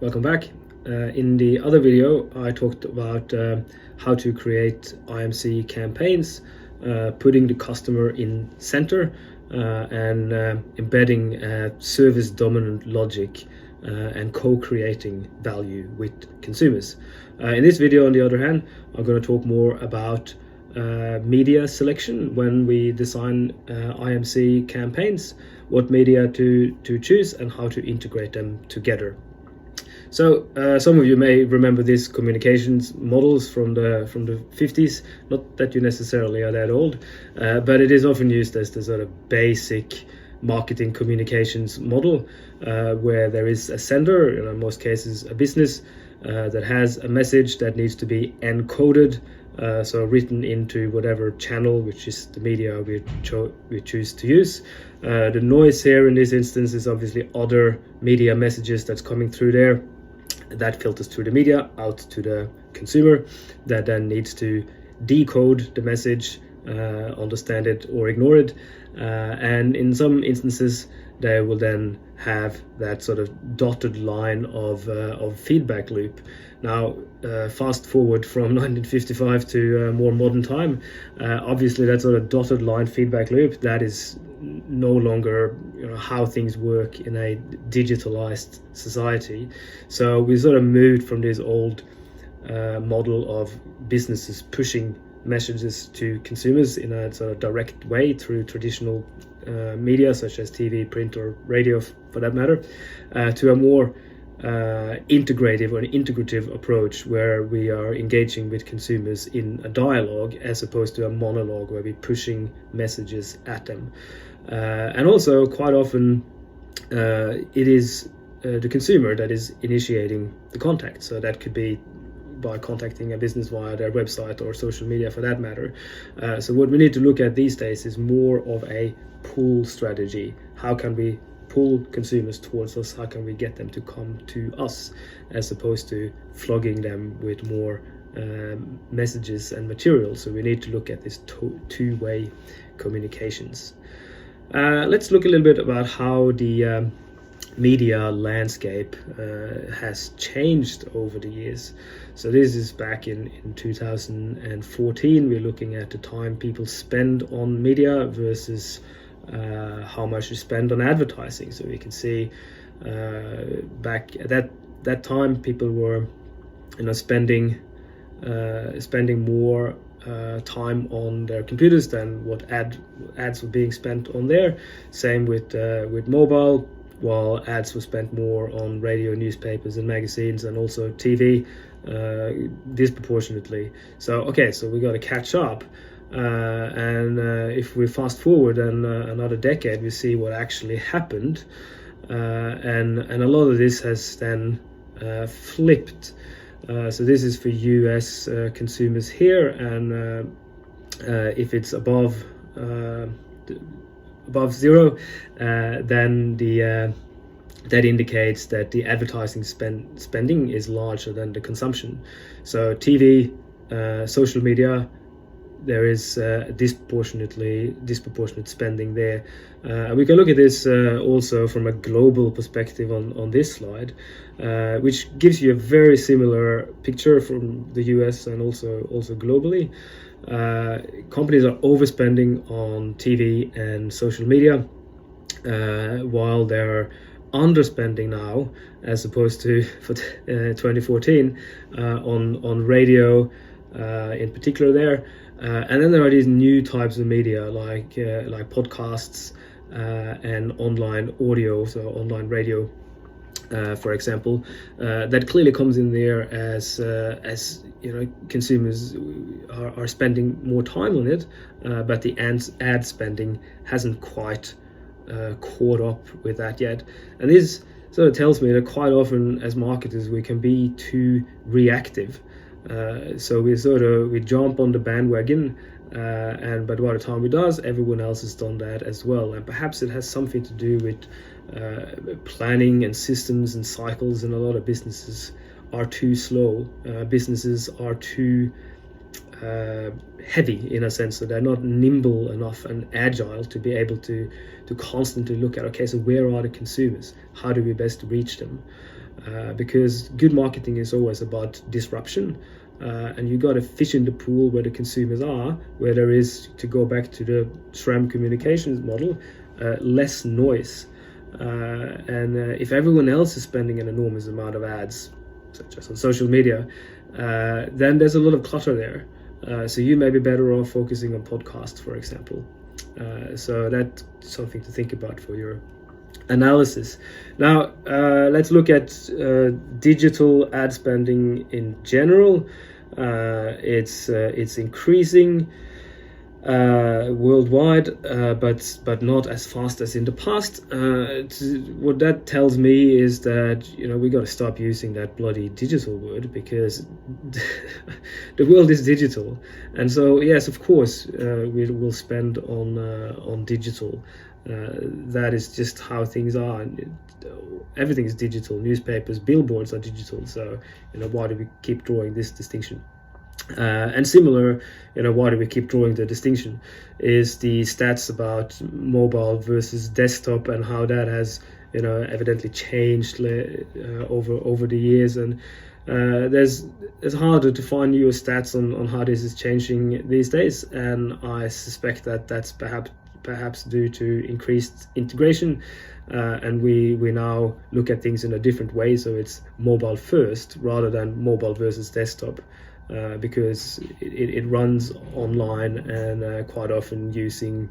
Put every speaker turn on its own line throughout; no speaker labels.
welcome back. In the other video, I talked about how to create IMC campaigns, putting the customer in center and embedding service dominant logic and co-creating value with consumers. In this video, on the other hand, I'm going to talk more about media selection when we design IMC campaigns, what media to choose and how to integrate them together. So some of you may remember these communications models from the 50s. Not that you necessarily are that old, but it is often used as the sort of basic marketing communications model, where there is a sender, in most cases a business, that has a message that needs to be encoded, so written into whatever channel, which is the media we choose to use. The noise here in this instance is obviously other media messages that's coming through there. That filters through the media out to the consumer, that then needs to decode the message, understand it or ignore it, and in some instances they will then have that sort of dotted line of feedback loop. Now fast forward from 1955 to more modern time, obviously that sort of dotted line feedback loop, that is no longer how things work in a digitalized society. So we sort of moved from this old model of businesses pushing messages to consumers in a sort of direct way through traditional media such as TV, print or radio for that matter, to a more integrative or an integrative approach where we are engaging with consumers in a dialogue as opposed to a monologue where we're pushing messages at them. And also quite often it is the consumer that is initiating the contact. So that could be by contacting a business via their website or social media for that matter. So what we need to look at these days is more of a pull strategy. How can we pull consumers towards us? How can we get them to come to us, as opposed to flogging them with more messages and materials? So we need to look at this two-way communications. Let's look a little bit about how the media landscape has changed over the years. So this is back in 2014. We're looking at the time people spend on media versus how much you spend on advertising. So we can see back at that time people were spending more time on their computers than what ads were being spent on there. Same with mobile, while ads were spent more on radio, newspapers and magazines, and also TV disproportionately. So we got to catch up, and if we fast forward another decade, we see what actually happened, and a lot of this has then flipped. So this is for US consumers here, and if it's above zero, then that indicates that the advertising spending is larger than the consumption. So TV, social media, there is disproportionate spending there. We can look at this also from a global perspective on this slide, which gives you a very similar picture from the US and also globally. Companies are overspending on TV and social media, while they're underspending now, as opposed to for 2014 on radio in particular there. And then there are these new types of media like podcasts and online audio, so online radio, for example, that clearly comes in there as consumers are spending more time on it, but the ad spending hasn't quite caught up with that yet. And this sort of tells me that quite often as marketers we can be too reactive. So we jump on the bandwagon, but by the time we does, everyone else has done that as well. And perhaps it has something to do with planning and systems and cycles, and a lot of businesses are too slow. Businesses are too heavy in a sense, so they're not nimble enough and agile to be able to constantly look at, okay, so where are the consumers? How do we best reach them? because good marketing is always about disruption. And you got to fish in the pool where the consumers are, where there is, to go back to the SRAM communications model, less noise. And if everyone else is spending an enormous amount of ads, such as on social media, then there's a lot of clutter there. So you may be better off focusing on podcasts, for example. So that's something to think about for your analysis. Now, let's look at digital ad spending in general. It's increasing worldwide, but not as fast as in the past. What that tells me is that we got to stop using that bloody digital word, because the world is digital, and so yes, of course, we will spend on digital. That is just how things are. Everything is digital. Newspapers, billboards are digital. So why do we keep drawing this distinction? And similar, why do we keep drawing the distinction, is the stats about mobile versus desktop and how that has evidently changed over the years. And it's harder to find newer stats on how this is changing these days, and I suspect that that's perhaps due to increased integration, and we now look at things in a different way. So it's mobile first rather than mobile versus desktop, because it runs online, and quite often using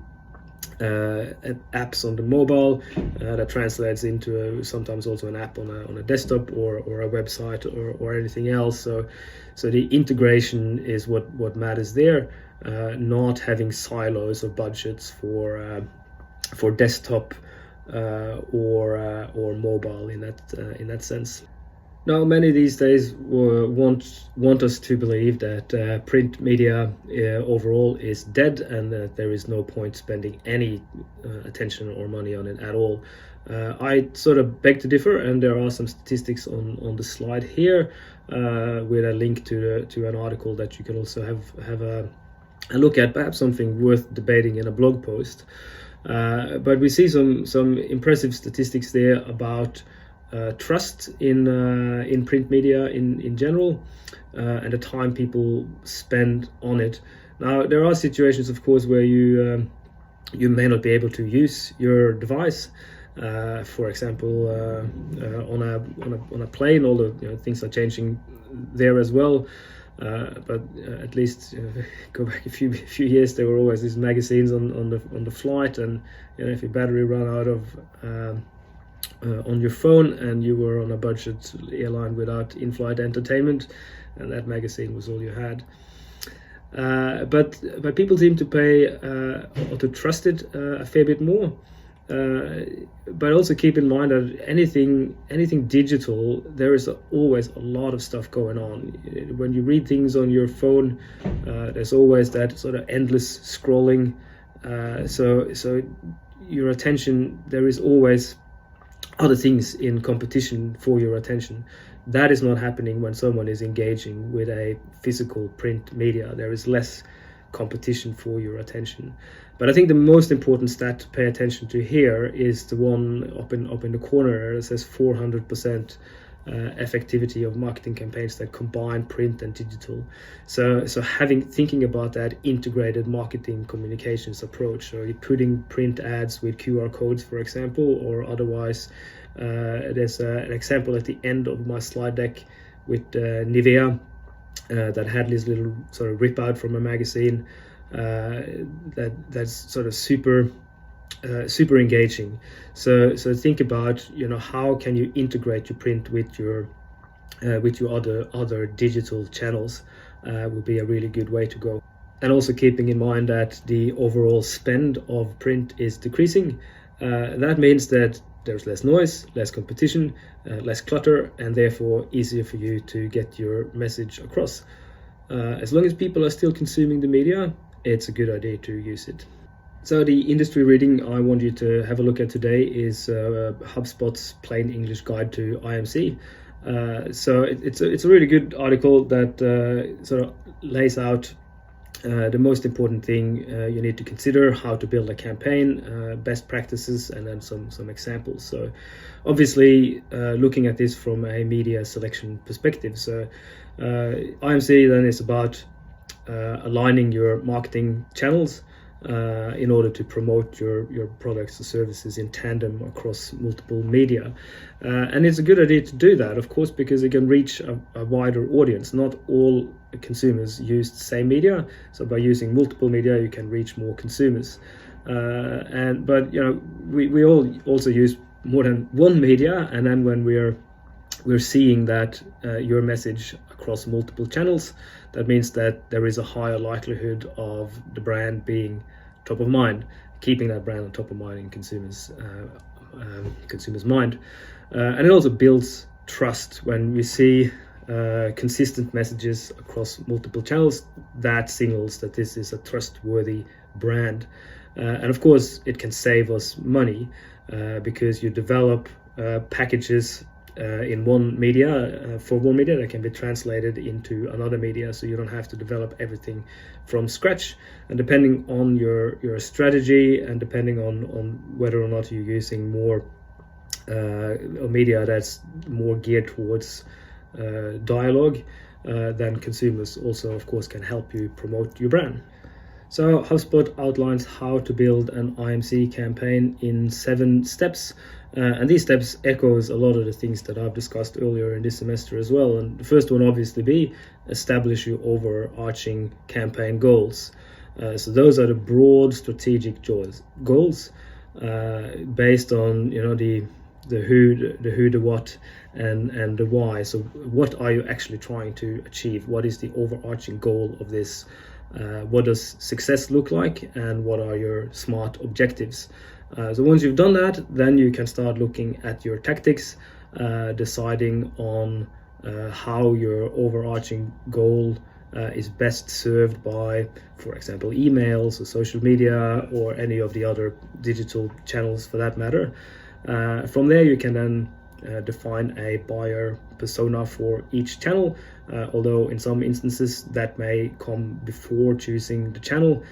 apps on the mobile that translates into sometimes also an app on a desktop or a website or anything else. So the integration is what matters there, not having silos of budgets for desktop or mobile in that sense. Now, many these days want us to believe that print media overall is dead, and that there is no point spending any attention or money on it at all. I sort of beg to differ, and there are some statistics on the slide here with a link to an article that you can also have a look at, perhaps something worth debating in a blog post. But we see some impressive statistics there about trust in print media in general, and the time people spend on it. Now, there are situations, of course, where you may not be able to use your device. For example, on a plane, all the things are changing there as well. But at least go back a few years, there were always these magazines on the flight, and if your battery ran out of on your phone and you were on a budget airline without in-flight entertainment, and that magazine was all you had. But people seem to pay or to trust it a fair bit more. But also keep in mind that anything digital, there is always a lot of stuff going on. When you read things on your phone, there's always that sort of endless scrolling. So your attention, there is always other things in competition for your attention. That is not happening when someone is engaging with a physical print media. There is less competition for your attention. But I think the most important stat to pay attention to here is the one up in the corner that says 400% effectivity of marketing campaigns that combine print and digital. So thinking about that integrated marketing communications approach. So you're putting print ads with QR codes, for example, or otherwise. There's an example at the end of my slide deck with Nivea that had this little sort of rip out from a magazine that's sort of super engaging. So think about how can you integrate your print with your other digital channels would be a really good way to go. And also keeping in mind that the overall spend of print is decreasing. That means that there's less noise, less competition, less clutter, and therefore easier for you to get your message across. As long as people are still consuming the media, it's a good idea to use it. So the industry reading I want you to have a look at today is HubSpot's Plain English Guide to IMC. So it's a really good article that sort of lays out the most important thing you need to consider: how to build a campaign, best practices, and then some examples. So obviously looking at this from a media selection perspective, so IMC then is about aligning your marketing channels in order to promote your products or services in tandem across multiple media. And it's a good idea to do that, of course, because it can reach a wider audience. Not all consumers use the same media, so by using multiple media you can reach more consumers. But you know, we all also use more than one media, and then when we're seeing that your message across multiple channels, that means that there is a higher likelihood of the brand being top of mind, keeping that brand on top of mind in consumers' mind. And it also builds trust. When we see consistent messages across multiple channels, that signals that this is a trustworthy brand. And of course it can save us money because you develop packages in one media, for one media, that can be translated into another media, so you don't have to develop everything from scratch. And depending on your strategy, and depending on whether or not you're using more a media that's more geared towards dialogue, then consumers also of course can help you promote your brand. So HubSpot outlines how to build an IMC campaign in 7 steps. And these steps echoes a lot of the things that I've discussed earlier in this semester as well. And the first one obviously be establish your overarching campaign goals. So those are the broad strategic goals based on, you know, the who, the what, and the why. So what are you actually trying to achieve? What is the overarching goal of this? What does success look like, and what are your SMART objectives? So once you've done that, then you can start looking at your tactics, deciding on how your overarching goal is best served by, for example, emails or social media or any of the other digital channels for that matter. From there you can then define a buyer persona for each channel, although in some instances that may come before choosing the channel,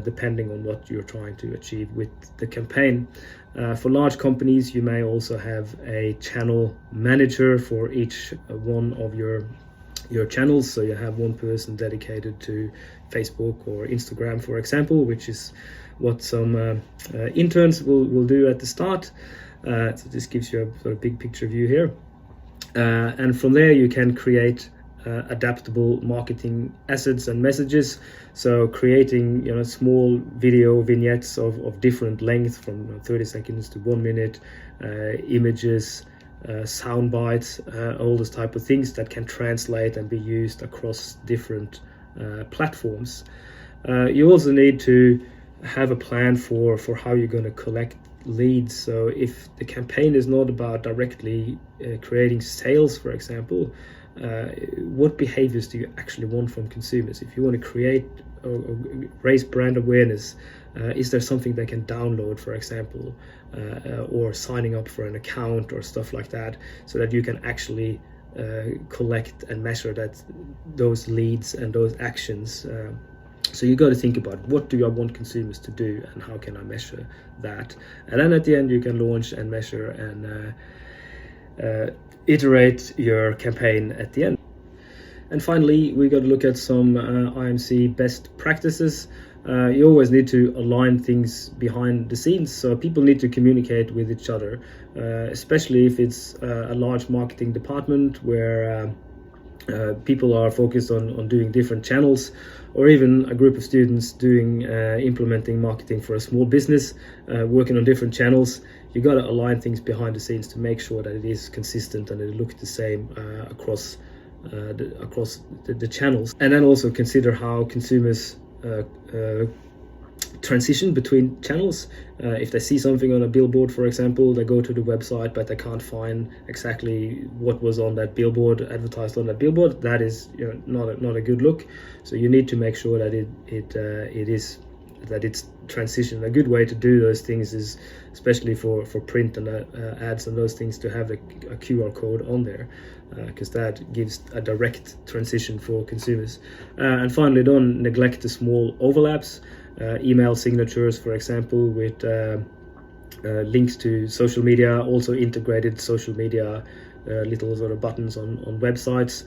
depending on what you're trying to achieve with the campaign. For large companies, you may also have a channel manager for each one of your channels, so you have one person dedicated to Facebook or Instagram, for example, which is what some interns will do at the start. So this gives you a sort of big picture view here, and from there you can create adaptable marketing assets and messages. So creating, you know, small video vignettes of different length, from 30 seconds to 1 minute, images, sound bites, all those type of things that can translate and be used across different platforms. You also need to have a plan for how you're going to collect leads. So if the campaign is not about directly creating sales, for example, what behaviors do you actually want from consumers? If you want to create or raise brand awareness, is there something they can download, for example, or signing up for an account or stuff like that, so that you can actually collect and measure those leads and those actions. So you got to think about, what do I want consumers to do and how can I measure that? And then at the end you can launch and measure and iterate your campaign at the end. And finally, we got to look at some IMC best practices. You always need to align things behind the scenes, so people need to communicate with each other, especially if it's a large marketing department where people are focused on doing different channels, or even a group of students doing implementing marketing for a small business, working on different channels. You got to align things behind the scenes to make sure that it is consistent and it looks the same across the channels. And then also consider how consumers transition between channels. If they see something on a billboard, for example, they go to the website but they can't find exactly what was on that billboard, advertised on that billboard. That is, you know, not a good look. So you need to make sure that it is it's transition. A good way to do those things is, especially for print and ads and those things, to have a QR code on there, because that gives a direct transition for consumers. And finally, don't neglect the small overlaps. Email signatures, for example, with links to social media, also integrated social media little sort of buttons on websites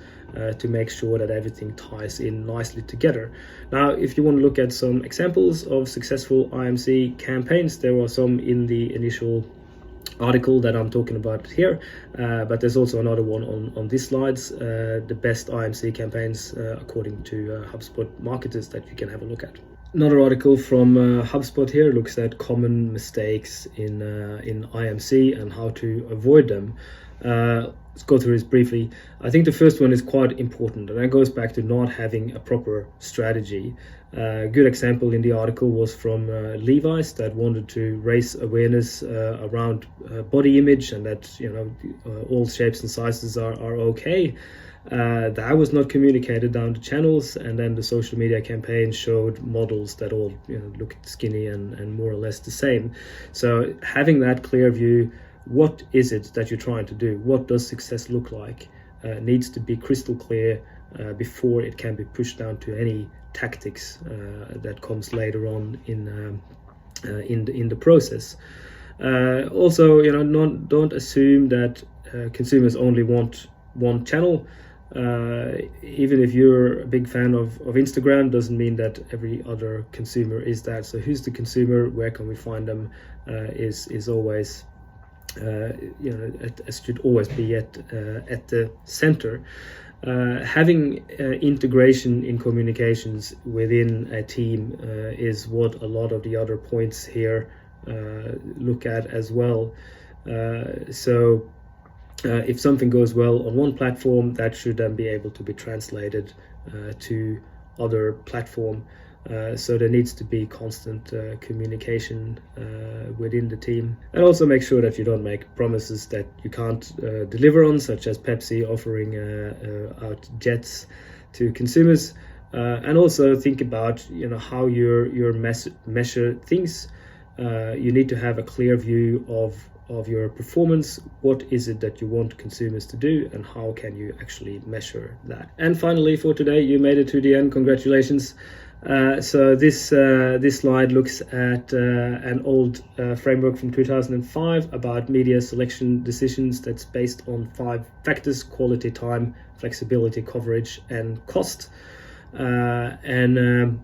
to make sure that everything ties in nicely together. Now, if you want to look at some examples of successful IMC campaigns, there are some in the initial article that I'm talking about here, but there's also another one on these slides, the best IMC campaigns according to HubSpot marketers, that you can have a look at. Another article from HubSpot here looks at common mistakes in IMC and how to avoid them. Let's go through this briefly. I think the first one is quite important, and that goes back to not having a proper strategy. A good example in the article was from Levi's, that wanted to raise awareness around body image, and that all shapes and sizes are okay. That was not communicated down the channels, and then the social media campaign showed models that all looked skinny and more or less the same. So having that clear view, what is it that you're trying to do? What does success look like? Needs to be crystal clear before it can be pushed down to any tactics that comes later on in the process. Also, don't assume that consumers only want one channel. Even if you're a big fan of Instagram, doesn't mean that every other consumer is that. So who's the consumer? Where can we find them? Is always it should always be at the center. Having integration in communications within a team is what a lot of the other points here look at as well. So if something goes well on one platform, that should then be able to be translated to other platform. So there needs to be constant communication within the team. And also make sure that you don't make promises that you can't deliver on, such as Pepsi offering out jets to consumers. And also think about how you measure things. You need to have a clear view of your performance. What is it that you want consumers to do, and how can you actually measure that? And finally, for today, you made it to the end. Congratulations. So this slide looks at an old framework from 2005 about media selection decisions that's based on 5 factors: quality, time, flexibility, coverage, and cost. In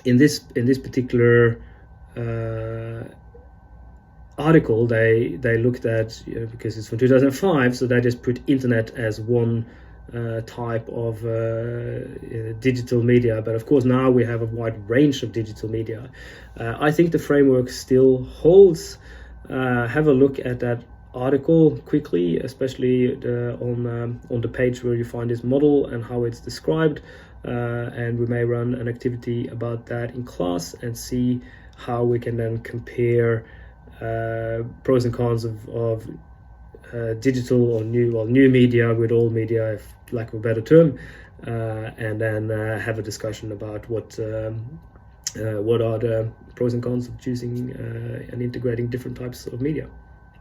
this particular article, they looked at, because it's from 2005, so they just put internet as one type of digital media, but of course now we have a wide range of digital media. I think the framework still holds. Have a look at that article quickly, especially on the page where you find this model and how it's described, and we may run an activity about that in class and see how we can then compare pros and cons of digital or new media with old media, if lack of a better term, and then have a discussion about what are the pros and cons of choosing and integrating different types of media.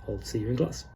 I'll see you in class.